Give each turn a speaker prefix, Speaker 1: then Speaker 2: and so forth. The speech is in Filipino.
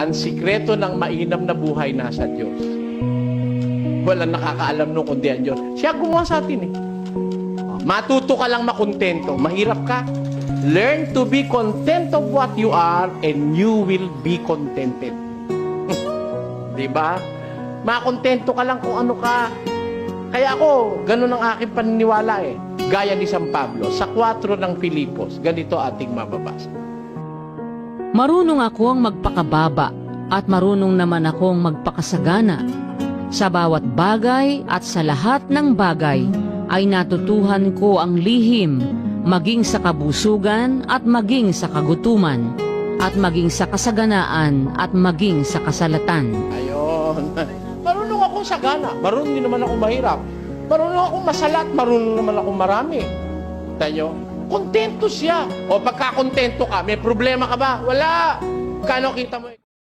Speaker 1: ang sikreto ng mainam na buhay nasa Diyos. Walang nakakaalam nung kundi ang Diyos. Siya gumawa sa atin eh. Matuto ka lang makontento. Mahirap ka. Learn to be content of what you are and you will be contented. Diba? Makontento ka lang kung ano ka. Kaya ako, ganun ang aking paniniwala eh. Gaya ni San Pablo, sa 4 ng Filipos, ganito ating mababasa.
Speaker 2: Marunong akong magpakababa at marunong naman akong magpakasagana. Sa bawat bagay at sa lahat ng bagay ay natutuhan ko ang lihim, maging sa kabusugan at maging sa kagutuman, at maging sa kasaganaan at maging sa kasalatan.
Speaker 1: Ayun. Marunong akong sagana. Marunong din naman ako mahirap. Marunong akong masalat. Marunong naman akong marami. Tayo, kontento siya. O pagka kontento ka, may problema ka ba? Wala. Kano kita mo?